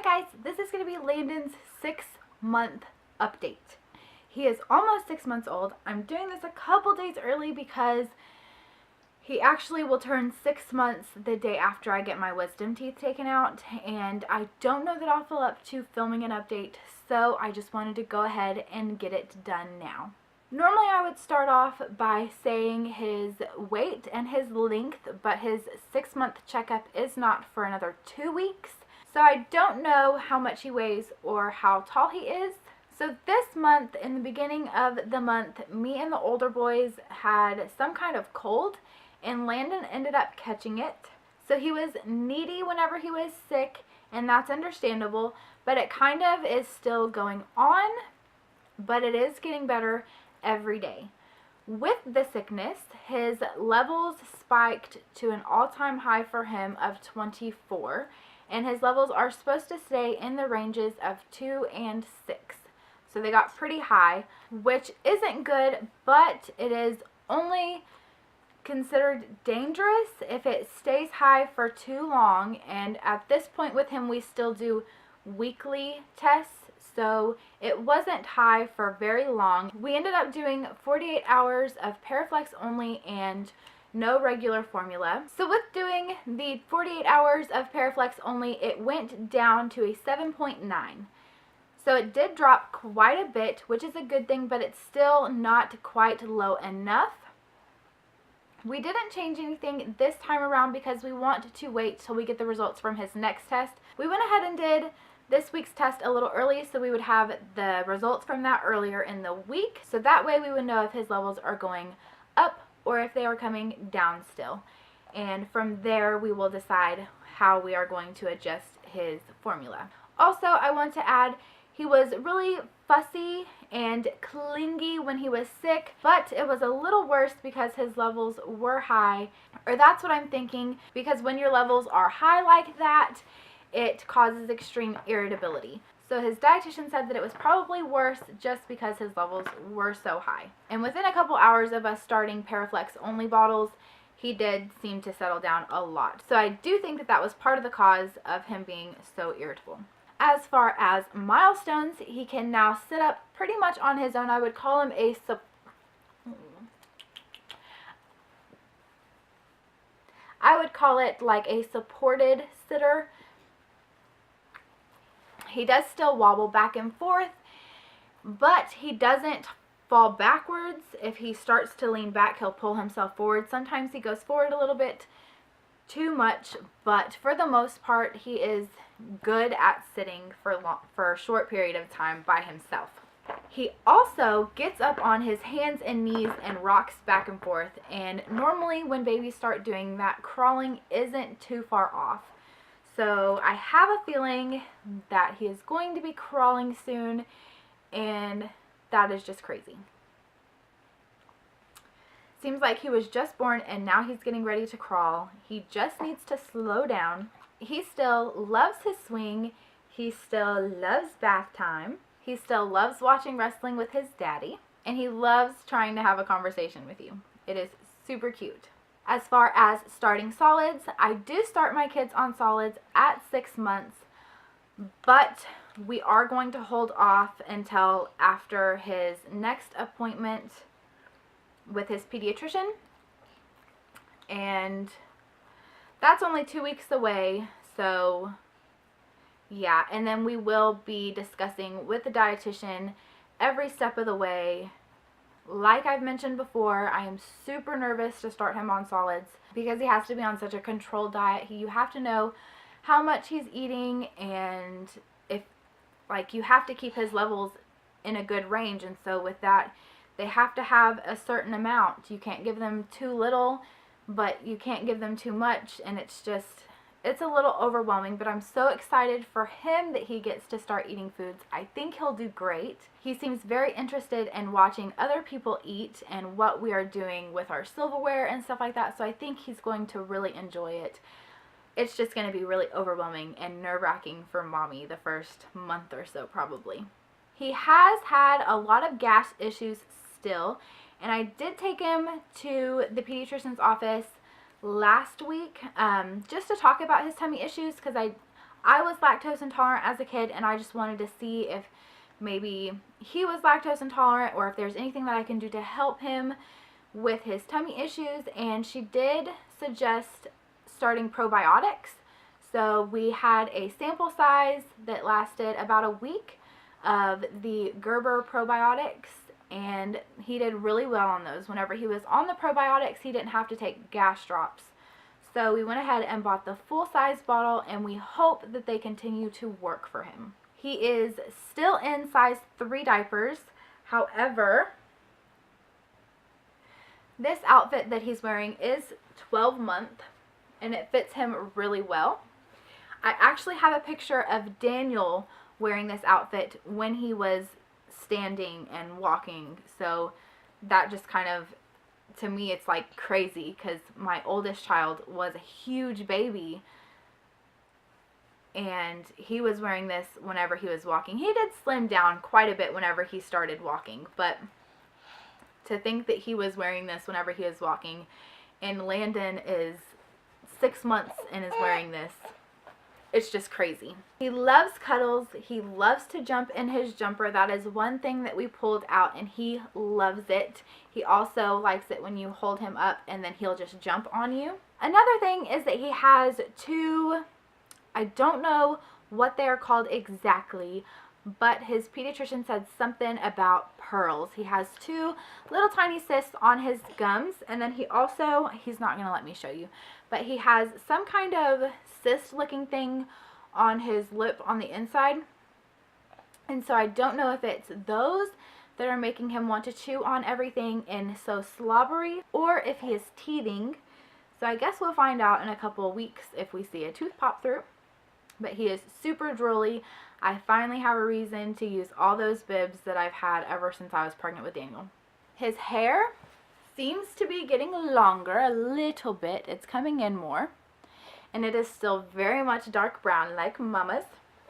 guys, this is going to be Landen'S 6-month update. He is almost 6 months old. I'm doing this a couple days early because he actually will turn 6 months the day after I get my wisdom teeth taken out, and I don't know that I'll feel up to filming an update, so I just wanted to go ahead and get it done now. Normally I would start off by saying his weight and his length, but his 6-month checkup is not for another 2 weeks. So I don't know how much he weighs or how tall he is. So this month, in the beginning of the month, me and the older boys had some kind of cold, and Landon ended up catching it. So he was needy whenever he was sick, and that's understandable, but it kind of is still going on, but it is getting better every day. With the sickness, his levels spiked to an all-time high for him of 24. And his levels are supposed to stay in the ranges of 2 and 6. So they got pretty high, which isn't good, but it is only considered dangerous if it stays high for too long. And at this point with him, we still do weekly tests, so it wasn't high for very long. We ended up doing 48 hours of Paraflex only and no regular formula. So with doing the 48 hours of Paraflex only, it went down to a 7.9. So it did drop quite a bit, which is a good thing, but it's still not quite low enough. We didn't change anything this time around because we want to wait till we get the results from his next test. We went ahead and did this week's test a little early, so we would have the results from that earlier in the week. So that way we would know if his levels are going up or if they are coming down still. And from there, we will decide how we are going to adjust his formula. Also, I want to add, he was really fussy and clingy when he was sick, but it was a little worse because his levels were high. Or that's what I'm thinking, because when your levels are high like that, it causes extreme irritability. So his dietitian said that it was probably worse just because his levels were so high. And within a couple hours of us starting Paraflex only bottles, he did seem to settle down a lot. So I do think that that was part of the cause of him being so irritable. As far as milestones, he can now sit up pretty much on his own. I would call him I would call it like a supported sitter. He does still wobble back and forth, but he doesn't fall backwards. If he starts to lean back, he'll pull himself forward. Sometimes he goes forward a little bit too much, but for the most part, he is good at sitting for a short period of time by himself. He also gets up on his hands and knees and rocks back and forth, and normally when babies start doing that, crawling isn't too far off. So I have a feeling that he is going to be crawling soon, and that is just crazy. Seems like he was just born and now he's getting ready to crawl. He just needs to slow down. He still loves his swing. He still loves bath time. He still loves watching wrestling with his daddy. And he loves trying to have a conversation with you. It is super cute. As far as starting solids, I do start my kids on solids at 6 months, but we are going to hold off until after his next appointment with his pediatrician, and that's only 2 weeks away. So yeah, and then we will be discussing with the dietitian every step of the way. Like I've mentioned before, I am super nervous to start him on solids because he has to be on such a controlled diet. You have to know how much he's eating, and if, like, you have to keep his levels in a good range, and so with that, they have to have a certain amount. You can't give them too little, but you can't give them too much, and it's a little overwhelming, but I'm so excited for him that he gets to start eating foods. I think he'll do great. He seems very interested in watching other people eat and what we are doing with our silverware and stuff like that, so I think he's going to really enjoy it. It's just going to be really overwhelming and nerve-wracking for mommy the first month or so probably. He has had a lot of gas issues still, and I did take him to the pediatrician's office last week just to talk about his tummy issues, because I I was lactose intolerant as a kid, and I just wanted to see if maybe he was lactose intolerant or if there's anything that I can do to help him with his tummy issues. And she did suggest starting probiotics. So we had a sample size that lasted about a week of the Gerber probiotics, and he did really well on those. Whenever he was on the probiotics, he didn't have to take gas drops. So we went ahead and bought the full-size bottle, and we hope that they continue to work for him. He is still in size 3 diapers. However, this outfit that he's wearing is 12 month, and it fits him really well. I actually have a picture of Daniel wearing this outfit when he was standing and walking. So that just kind of, to me, it's like crazy because my oldest child was a huge baby and he was wearing this whenever he was walking. He did slim down quite a bit whenever he started walking, but to think that he was wearing this whenever he was walking, and Landon is 6 months and is wearing this, it's just crazy. He loves cuddles. He loves to jump in his jumper. That is one thing that we pulled out, and he loves it. He also likes it when you hold him up and then he'll just jump on you. Another thing is that he has 2, I don't know what they are called exactly, but his pediatrician said something about pearls. He has 2 little tiny cysts on his gums, and then he also, he's not going to let me show you, but he has some kind of cyst looking thing on his lip on the inside. And so I don't know if it's those that are making him want to chew on everything and so slobbery, or if he is teething. So I guess we'll find out in a couple of weeks if we see a tooth pop through. But he is super drooly. I finally have a reason to use all those bibs that I've had ever since I was pregnant with Daniel. His hair seems to be getting longer a little bit. It's coming in more. And it is still very much dark brown like Mama's.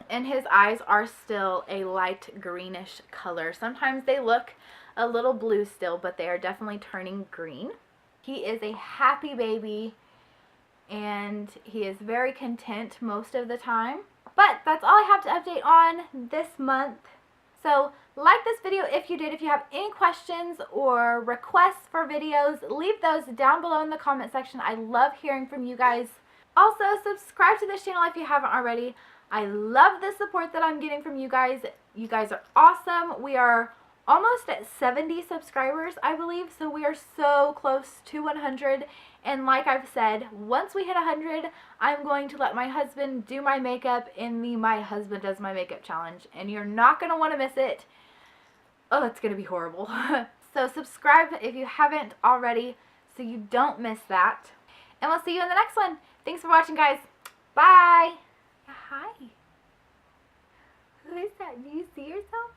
And his eyes are still a light greenish color. Sometimes they look a little blue still, but they are definitely turning green. He is a happy baby, and he is very content most of the time. But that's all I have to update on this month. So like this video if you did. If you have any questions or requests for videos, leave those down below in the comment section. I love hearing from you guys. Also, subscribe to this channel if you haven't already. I love the support that I'm getting from you guys. You guys are awesome. We are almost at 70 subscribers, I believe, so we are so close to 100. And like I've said, once we hit 100, I'm going to let my husband do my makeup in the My Husband Does My Makeup challenge, and you're not going to want to miss it. Oh, it's going to be horrible. So subscribe if you haven't already so you don't miss that. And we'll see you in the next one. Thanks for watching, guys. Bye. Hi. Who is that? Do you see yourself?